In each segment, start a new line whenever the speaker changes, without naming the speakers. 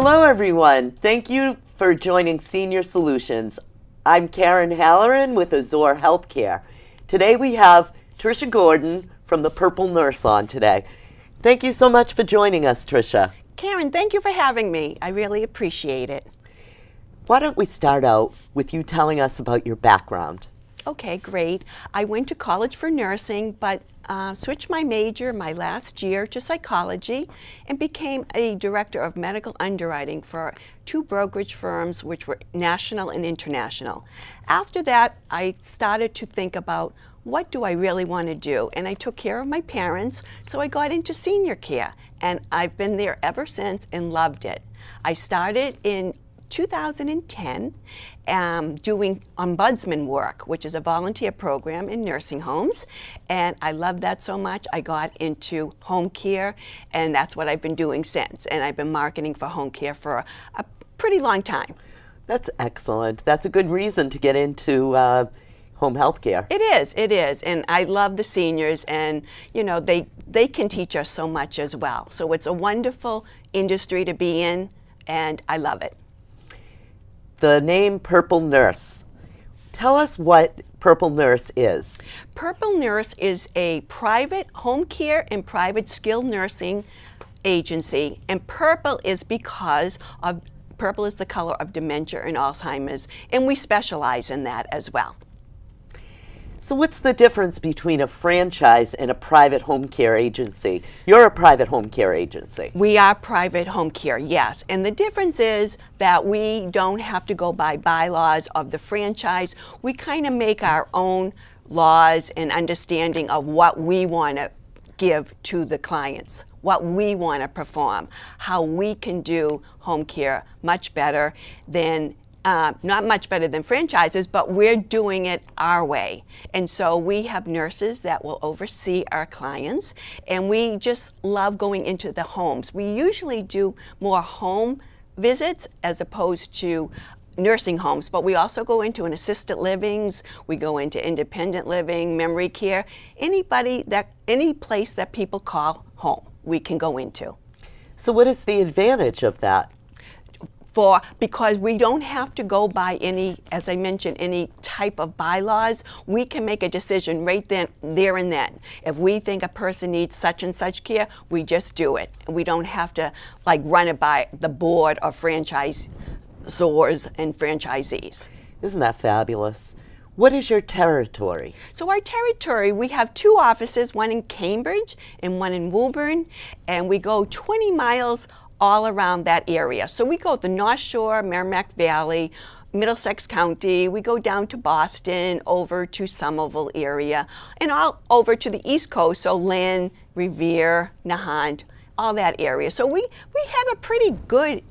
Hello, everyone. Thank you for joining Senior Solutions. I'm Karen Halloran with Azure Healthcare. Today we have Tricia Gordon from the Purple Nurse on today. Thank you so much for joining us, Tricia.
Karen, thank you for having me. I really appreciate it.
Why don't we start out with you telling us about your background?
Okay, great. I went to college for nursing, but switched my major my last year to psychology and became a director of medical underwriting for 2 brokerage firms, which were national and international. After that, I started to think about what do I really want to do? And I took care of my parents, so I got into senior care, and I've been there ever since and loved it. I started in 2010 doing ombudsman work, which is a volunteer program in nursing homes, and I love that so much. I got into home care, and that's what I've been doing since, and I've been marketing for home care for a pretty long time.
That's excellent. That's a good reason to get into home health care.
It is, and I love the seniors, and you know, they can teach us so much as well. So it's a wonderful industry to be in, and I love it.
The name Purple Nurse. Tell us what Purple Nurse is.
Purple Nurse is a private home care and private skilled nursing agency, and purple is because of purple is the color of dementia and Alzheimer's, and we specialize in that as well.
So what's the difference between a franchise and a private home care agency? You're a private home care agency.
We are private home care, yes. And the difference is that we don't have to go by bylaws of the franchise. We kind of make our own laws and understanding of what we want to give to the clients, what we want to perform, how we can do home care much better than not much better than franchises, but we're doing it our way. And so we have nurses that will oversee our clients, and we just love going into the homes. We usually do more home visits as opposed to nursing homes, but we also go into an assisted livings, we go into independent living, memory care, any place that people call home, we can go into.
So what is the advantage of that?
Because we don't have to go by any, as I mentioned, any type of bylaws. We can make a decision right then, there and then. If we think a person needs such and such care, we just do it. We don't have to like run it by the board of franchisors and franchisees.
Isn't that fabulous? What is your territory?
So our territory, we have 2 offices, one in Cambridge and one in Woburn, and we go 20 miles all around that area. So we go the North Shore, Merrimack Valley, Middlesex County, we go down to Boston, over to Somerville area, and all over to the East Coast, so Lynn, Revere, Nahant, all that area. So we have a pretty good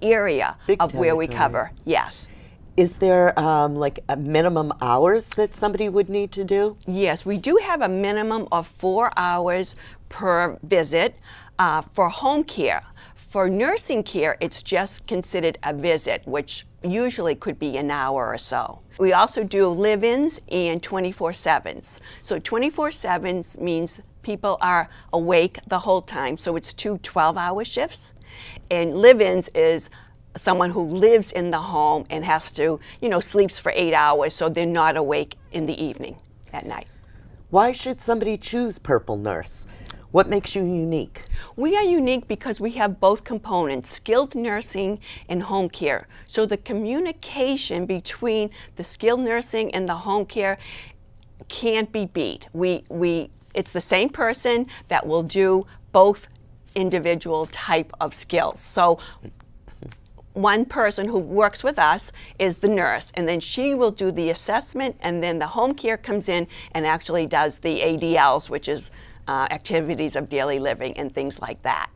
area of where we cover, yes.
Is there like a minimum hours that somebody would need to do?
Yes, we do have a minimum of 4 hours per visit for home care. For nursing care, it's just considered a visit, which usually could be an hour or so. We also do live-ins and 24/7s. So 24/7s means people are awake the whole time, so it's 2 12-hour shifts. And live-ins is someone who lives in the home and has to, sleeps for 8 hours, so they're not awake in the evening at night.
Why should somebody choose Purple Nurse? What makes you unique?
We are unique because we have both components, skilled nursing and home care. So the communication between the skilled nursing and the home care can't be beat. It's the same person that will do both individual type of skills. So one person who works with us is the nurse, and then she will do the assessment, and then the home care comes in and actually does the ADLs, which is activities of daily living and things like that.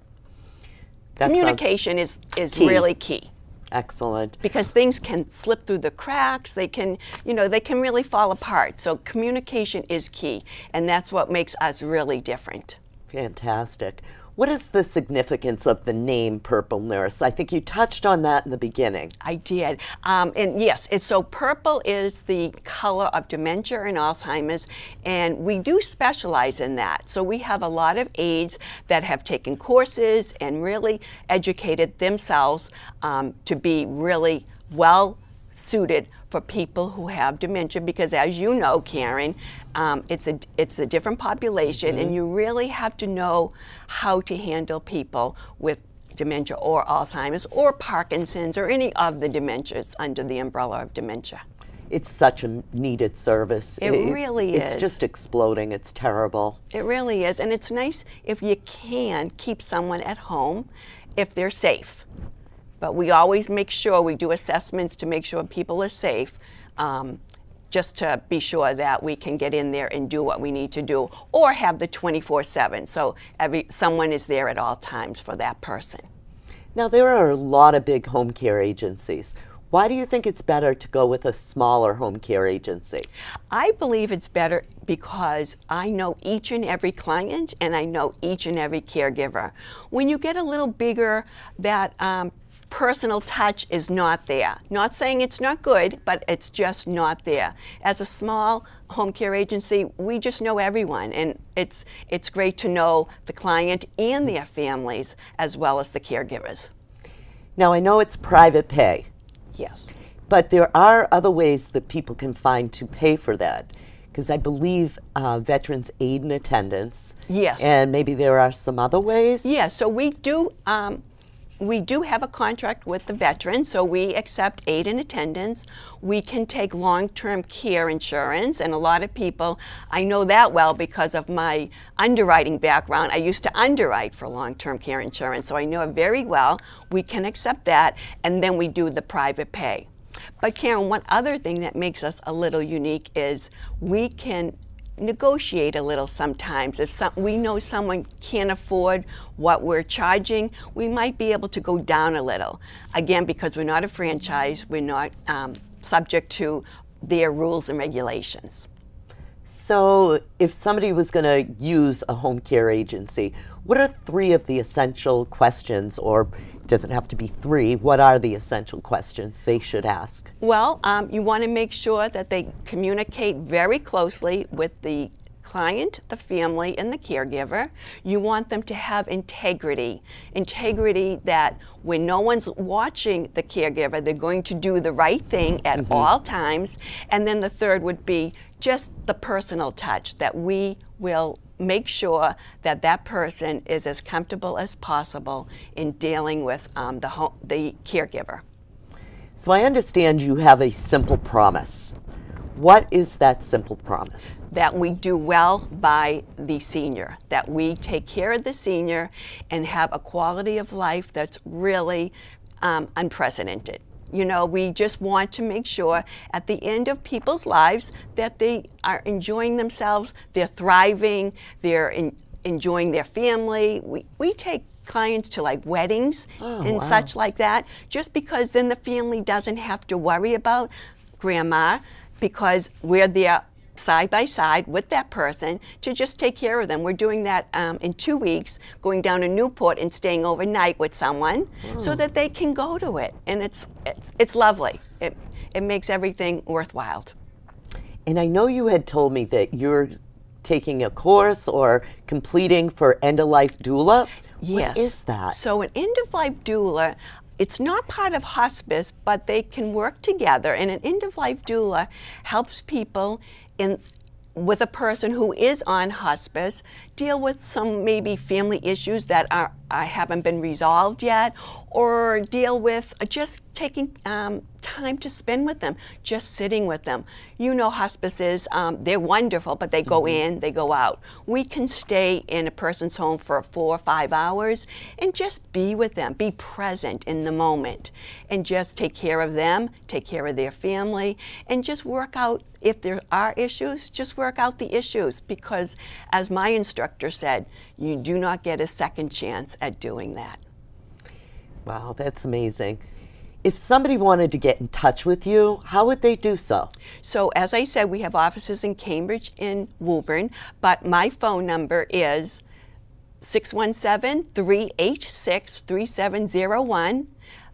Communication is
key.
really key.
Excellent.
Because things can slip through the cracks, they can really fall apart. So communication is key, and that's what makes us really different.
Fantastic. What is the significance of the name Purple Nurse? I think you touched on that in the beginning.
I did. And yes, so purple is the color of dementia and Alzheimer's, and we do specialize in that. So we have a lot of aides that have taken courses and really educated themselves to be really well suited for people who have dementia, because as you know, Karen, it's a different population, and you really have to know how to handle people with dementia or Alzheimer's or Parkinson's or any of the dementias under the umbrella of dementia.
It's such a needed service.
It really is.
It's just exploding. It's terrible.
It really is, and it's nice if you can keep someone at home if they're safe. But we always make sure we do assessments to make sure people are safe, just to be sure that we can get in there and do what we need to do, or have the 24/7, so someone is there at all times for that person.
Now, there are a lot of big home care agencies. Why do you think it's better to go with a smaller home care agency?
I believe it's better because I know each and every client, and I know each and every caregiver. When you get a little bigger, that personal touch is not there. Not saying it's not good, but it's just not there. As a small home care agency, we just know everyone, and it's great to know the client and their families as well as the caregivers.
Now, I know it's private pay,
Yes.
but there are other ways that people can find to pay for that. Because I believe veterans aid in attendance.
Yes.
And maybe there are some other ways.
Yeah, so we do have a contract with the veterans, so we accept aid in attendance. We can take long-term care insurance, and a lot of people, I know that well because of my underwriting background. I used to underwrite for long-term care insurance, so I know it very well. We can accept that, and then we do the private pay. But Karen, one other thing that makes us a little unique is we can negotiate a little sometimes. If we know someone can't afford what we're charging, we might be able to go down a little. Again, because we're not a franchise, we're not subject to their rules and regulations.
So if somebody was going to use a home care agency, what are 3 of the essential questions, or doesn't have to be 3, what are the essential questions they should ask?
Well, you want to make sure that they communicate very closely with the client, the family, and the caregiver. You want them to have integrity. Integrity that when no one's watching the caregiver, they're going to do the right thing at all times. And then the third would be just the personal touch, that we will make sure that that person is as comfortable as possible in dealing with the caregiver.
So I understand you have a simple promise. What is that simple promise?
That we do well by the senior, that we take care of the senior and have a quality of life that's really unprecedented. You know, we just want to make sure at the end of people's lives that they are enjoying themselves, they're thriving, they're enjoying their family. We take clients to like weddings and such like that, just because then the family doesn't have to worry about grandma, because we're there side by side with that person to just take care of them. We're doing that in 2 weeks, going down to Newport and staying overnight with someone so that they can go to it. And it's lovely. It makes everything worthwhile.
And I know you had told me that you're taking a course or completing for end-of-life doula.
Yes.
What is that?
So an end-of-life doula, it's not part of hospice, but they can work together. And an end-of-life doula helps people with a person who is on hospice deal with some maybe family issues that haven't been resolved yet, or deal with just taking time to spend with them, just sitting with them. You know, hospices, they're wonderful, but they go in, they go out. We can stay in a person's home for 4 or 5 hours and just be with them, be present in the moment, and just take care of them, take care of their family, and just work out, if there are issues, just work out the issues, because as my instructor said, you do not get a second chance at doing that.
Wow, that's amazing. If somebody wanted to get in touch with you, how would they do so?
So as I said, we have offices in Cambridge and Woburn, but my phone number is 617-386-3701.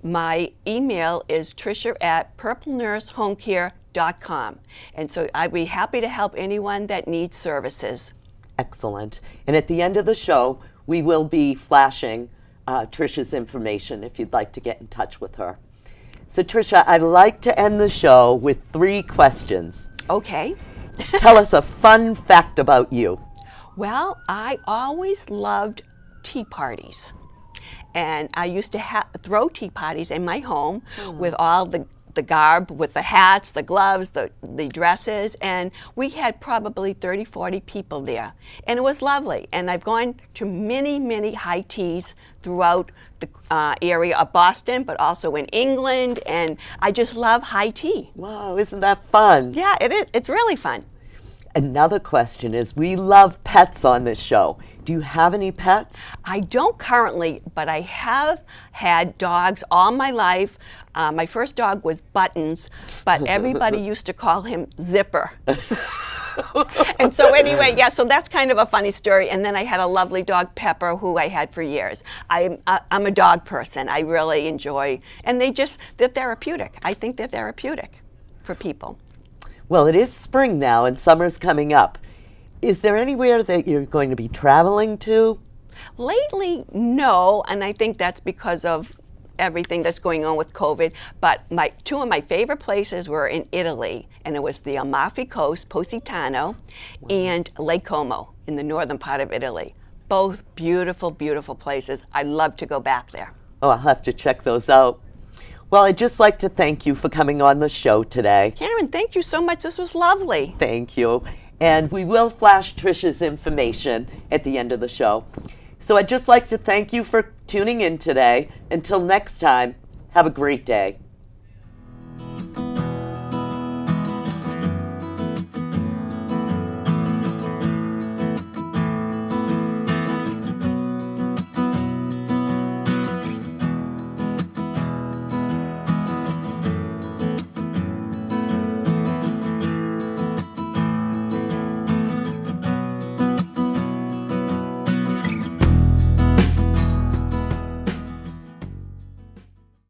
My email is tricia@purplenursehomecare.com. And so I'd be happy to help anyone that needs services.
Excellent. And at the end of the show, we will be flashing Tricia's information if you'd like to get in touch with her. So Tricia, I'd like to end the show with 3 questions.
Okay.
Tell us a fun fact about you.
Well, I always loved tea parties. And I used to throw tea parties in my home with all the garb, with the hats, the gloves, the dresses, and we had probably 30, 40 people there. And it was lovely. And I've gone to many, many high teas throughout the area of Boston, but also in England, and I just love high tea.
Wow, isn't that fun?
Yeah, it is. It's really fun.
Another question is, we love pets on this show. Do you have any pets?
I don't currently, but I have had dogs all my life. My first dog was Buttons, but everybody used to call him Zipper. And so anyway, yeah, so that's kind of a funny story. And then I had a lovely dog, Pepper, who I had for years. I'm a dog person. I really enjoy, and they're therapeutic. I think they're therapeutic for people.
Well, it is spring now and summer's coming up. Is there anywhere that you're going to be traveling to?
Lately, no, and I think that's because of everything that's going on with COVID. But 2 of my favorite places were in Italy, and it was the Amalfi Coast, Positano, and Lake Como in the northern part of Italy. Both beautiful, beautiful places. I'd love to go back there.
Oh, I'll have to check those out. Well, I'd just like to thank you for coming on the show today.
Karen, thank you so much. This was lovely.
Thank you. And we will flash Tricia's information at the end of the show. So I'd just like to thank you for tuning in today. Until next time, have a great day.